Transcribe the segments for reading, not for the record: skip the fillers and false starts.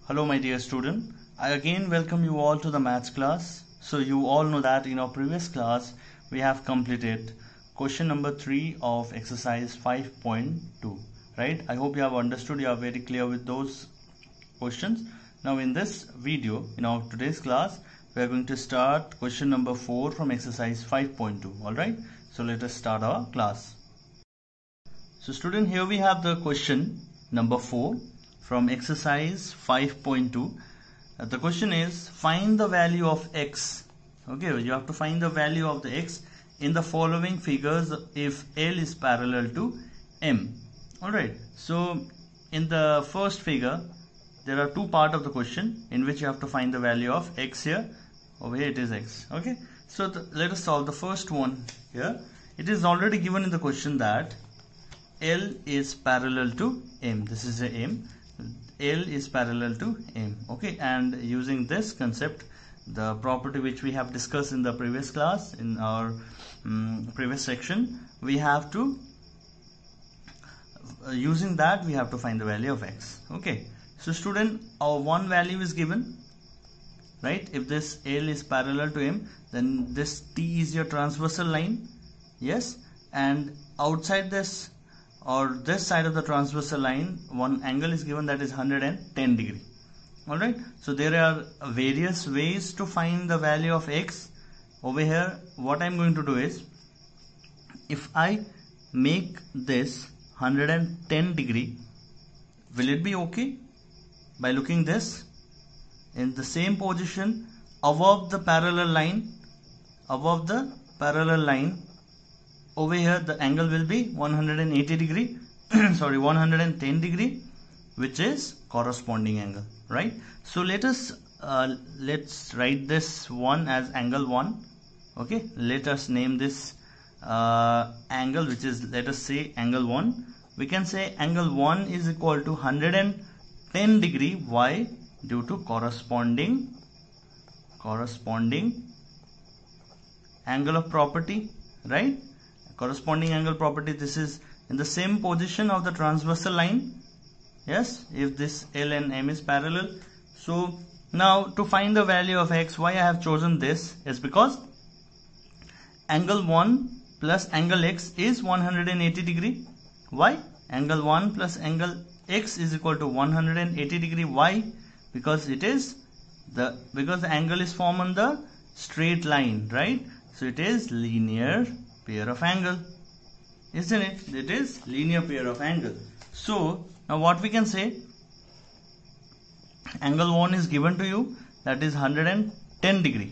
Hello my dear student, I again welcome you all to the maths class. So you all know that in our previous class we have completed question number 3 of exercise 5.2, right? I hope you have understood, you are very clear with those questions. Now in this video, in our today's class, we are going to start question number 4 from exercise 5.2, alright? So let us start our class. So student, here we have the question number 4 from exercise 5.2. The question is, find the value of x. Okay, you have to find the value of the x in the following figures if L is parallel to M. Alright, so in the first figure, there are two parts of the question in which you have to find the value of x here. Over here it is x. Okay, so let us solve the first one here. It is already given in the question that L is parallel to M. This is the M. L is parallel to M. Okay, and using this concept, the property which we have discussed in the previous class, in our previous section, we have to using that we have to find the value of x. Okay, so student, our one value is given, right? If this L is parallel to M, then this T is your transversal line. Yes, and outside this or this side of the transversal line, one angle is given, that is 110 degree. Alright, so there are various ways to find the value of x. Over here, what I am going to do is, if I make this 110 degree, will it be okay? By looking this, in the same position above the parallel line, over here the angle will be 180 degree, sorry 110 degree, which is corresponding angle, right? So let's write this one as angle 1. Okay, let us name this angle, which is, let us say, angle 1. We can say angle 1 is equal to 110 degree. Why? Due to corresponding angle of property, right? Corresponding angle property, this is in the same position of the transversal line. Yes, if this L and M is parallel. So now to find the value of x, why I have chosen this is because angle 1 plus angle x is 180 degree. Why? Angle 1 plus angle x is equal to 180 degree. Why? Because the angle is formed on the straight line, right? So it is linear pair of angle, isn't it? It is linear pair of angle. So now what we can say, angle 1 is given to you, that is 110 degree,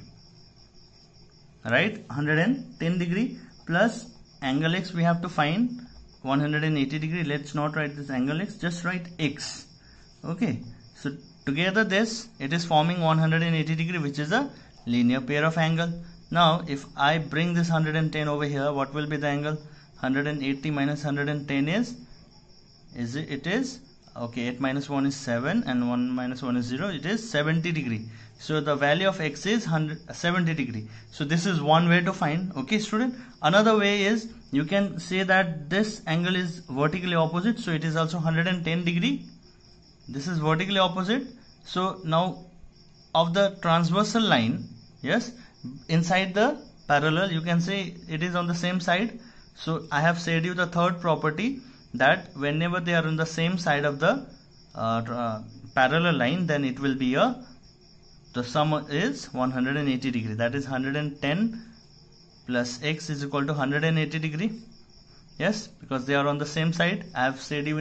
right? 110 degree plus angle x we have to find 180 degree. Let's not write this angle x, just write x. Okay, so together this, it is forming 180 degree, which is a linear pair of angle. Now if I bring this 110 over here, what will be the angle? 180 minus 110 is it is okay, 8 minus 1 is 7 and 1 minus 1 is 0. It is 70 degree. So the value of x is 70 degree. So this is one way to find. Okay student, another way is, you can say that this angle is vertically opposite, so it is also 110 degree. This is vertically opposite. So now of the transversal line, yes, inside the parallel, you can say it is on the same side. So I have said you the third property, that whenever they are on the same side of the parallel line, then it will be the sum is 180 degree. That is 110 plus x is equal to 180 degree. Yes, because they are on the same side. I have said you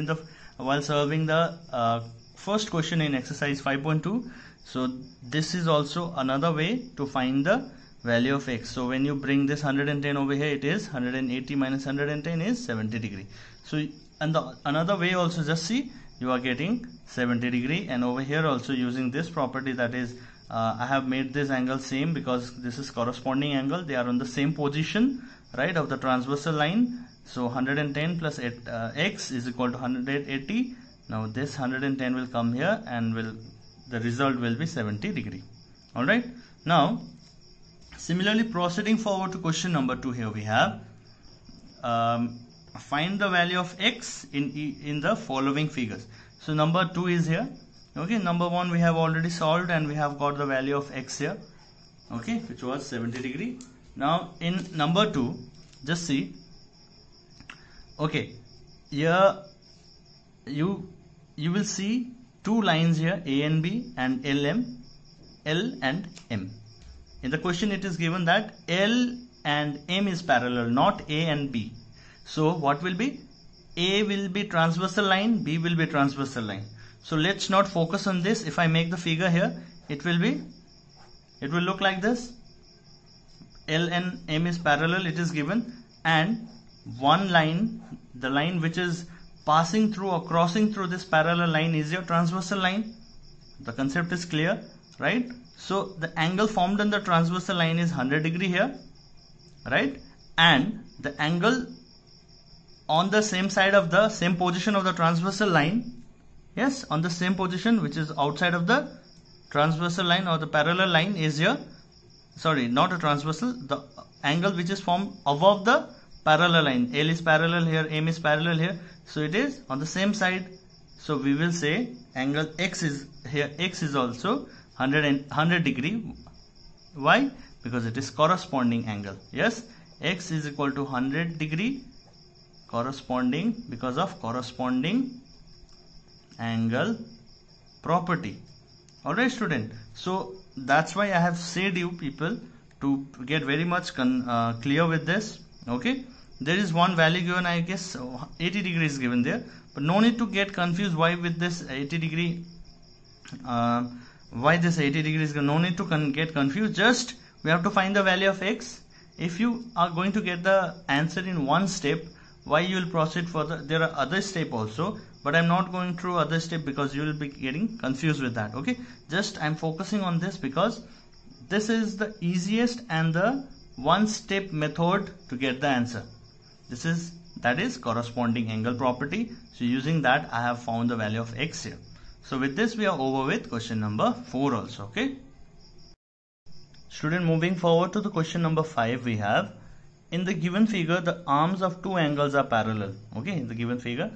while solving the first question in exercise 5.2. So this is also another way to find the value of x. So when you bring this 110 over here, it is 180 minus 110 is 70 degree. So and another way also, just see, you are getting 70 degree, and over here also using this property, that is I have made this angle same because this is corresponding angle. They are on the same position, right, of the transversal line. So 110 plus x is equal to 180. Now this 110 will come here and the result will be 70 degree. Alright, now similarly proceeding forward to question number 2, here we have find the value of x in the following figures. So number 2 is here, Okay, number 1 we have already solved and we have got the value of x here, okay, which was 70 degree. Now in number 2, just see, okay, here you will see two lines here, A and B, and L and M. In the question it is given that L and M is parallel, not A and B. So what will be? A will be transversal line, B will be transversal line. So let's not focus on this. If I make the figure here, it will look like this. L and M is parallel, it is given, and one line, the line which is passing through or crossing through this parallel line is your transversal line. The concept is clear, right? So the angle formed on the transversal line is 100 degree here, right? And the angle on the same side of the same position of the transversal line, yes, on the same position which is outside of the transversal line or the parallel line is here, sorry, not a transversal, the angle which is formed above the parallel line. L is parallel here, M is parallel here, so it is on the same side. So we will say angle X is here, X is also 100 degree. Why? Because it is corresponding angle. Yes, X is equal to 100 degree corresponding, because of corresponding angle property. Alright student, so that's why I have said you people to get very much clear with this. Okay, there is one value given, I guess 80 degree is given there, but no need to get confused why with this 80 degree, why this 80 degree is, no need to get confused. Just we have to find the value of X. If you are going to get the answer in one step, why you will proceed further? There are other steps also, but I'm not going through other step because you will be getting confused with that. Okay, just I'm focusing on this because this is the easiest and the one step method to get the answer. That is corresponding angle property. So using that I have found the value of X here. So with this we are over with question number 4 also. Okay student, moving forward to the question number 5, we have, in the given figure the arms of two angles are parallel. Okay, in the given figure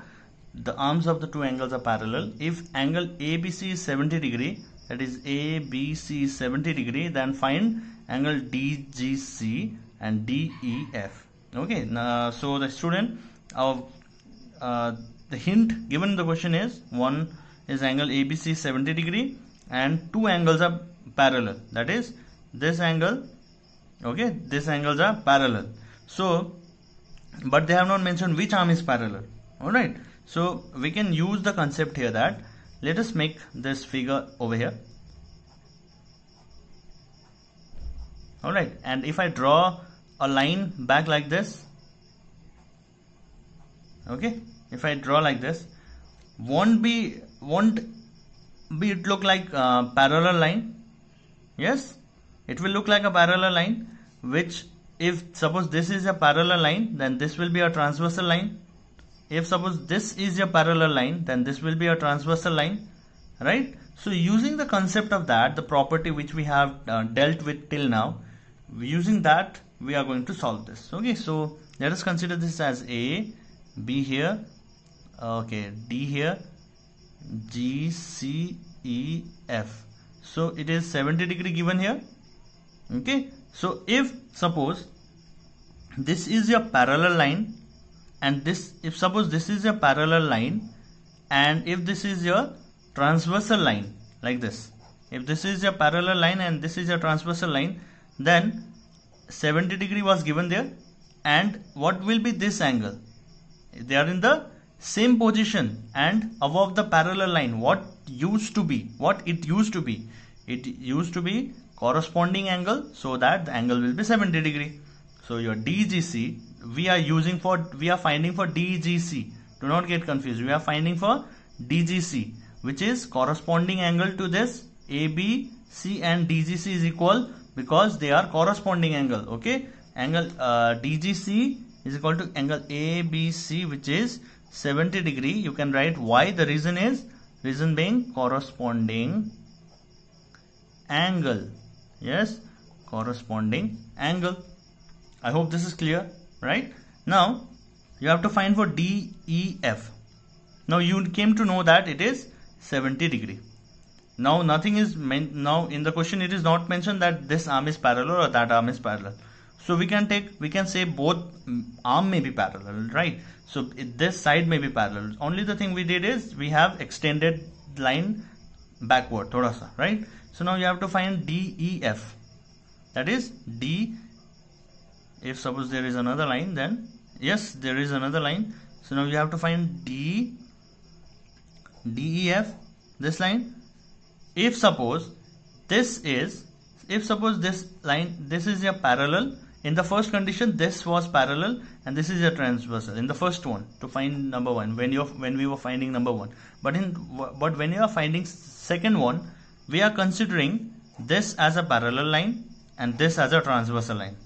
the arms of the two angles are parallel. If angle ABC is 70 degree, that is ABC is 70 degree, then find angle DGC and DEF. Okay, now, so the student, the hint given in the question is, one is angle ABC 70 degree and two angles are parallel, that is this angle, okay, these angles are parallel. So but they have not mentioned which arm is parallel. Alright, so we can use the concept here that, let us make this figure over here. Alright, and if I draw a line back like this, okay, if I draw like this, won't be it look like a parallel line? Yes, it will look like a parallel line, which if suppose this is a parallel line, then this will be a transversal line. If suppose this is a parallel line, then this will be a transversal line, right? So using the concept of that, the property which we have dealt with till now, using that we are going to solve this. Okay, so let us consider this as A, B here, okay, D here, G, C, E, F. So it is 70 degree given here. Okay, so if suppose this is your parallel line, and this, if suppose this is your parallel line, and if this is your transversal line like this, if this is your parallel line and this is your transversal line, then 70 degree was given there, and what will be this angle? They are in the same position and above the parallel line. What it used to be, it used to be corresponding angle, so that the angle will be 70 degree. So your DGC we are finding for DGC. Do not get confused. We are finding for DGC, which is corresponding angle to this ABC, and DGC is equal because they are corresponding angle. Okay, angle DGC is equal to angle ABC, which is 70 degree. You can write why. The reason being corresponding angle. Yes, corresponding angle. I hope this is clear, right? Now you have to find for DEF. Now you came to know that it is 70 degree. Now nothing is now in the question it is not mentioned that this arm is parallel or that arm is parallel. So we can say both arm may be parallel, right? So this side may be parallel. Only the thing we did is we have extended line backward thoda sa, right? So now you have to find DEF. That is D. If suppose there is another line, then yes, there is another line. So now you have to find DEF, this line. If suppose this line, this is your parallel. In the first condition, this was parallel and this is your transversal. In the first one, to find number one, when we were finding number one. But when you are finding second one, we are considering this as a parallel line and this as a transversal line.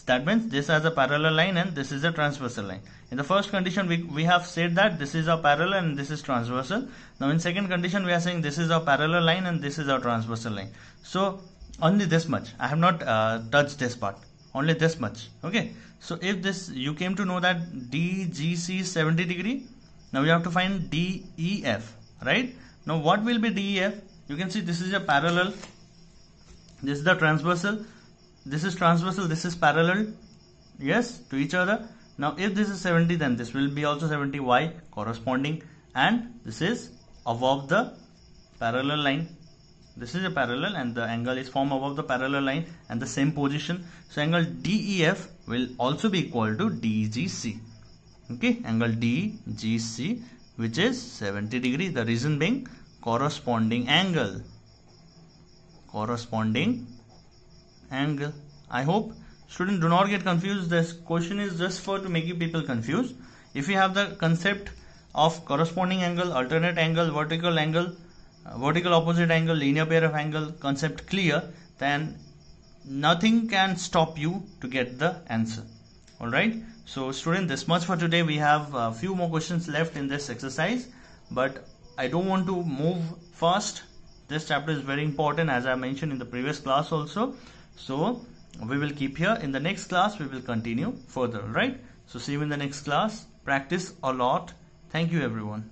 That means this as a parallel line and this is a transversal line. In the first condition, we have said that this is our parallel and this is transversal. Now in second condition, we are saying this is our parallel line and this is our transversal line. So only this much. I have not touched this part. Only this much. Okay. So if this, you came to know that DGC is 70 degree. Now you have to find DEF, right? Now what will be DEF? You can see this is a parallel. This is the transversal. This is transversal. This is parallel. Yes, to each other. Now if this is 70, then this will be also 70. Why? Corresponding. And this is above the parallel line. This is a parallel and the angle is formed above the parallel line and the same position. So angle DEF will also be equal to DGC. Okay, angle DGC, which is 70 degree. The reason being corresponding angle. Corresponding angle. I hope students do not get confused. This question is just for to make you people confused. If you have the concept of corresponding angle, alternate angle, vertical angle, vertical opposite angle, linear pair of angle concept clear, then nothing can stop you to get the answer. Alright, so student, this much for today. We have a few more questions left in this exercise, but I don't want to move fast. This chapter is very important, as I mentioned in the previous class also. So we will keep here. In the next class we will continue further, right? So see you in the next class. Practice a lot. Thank you everyone.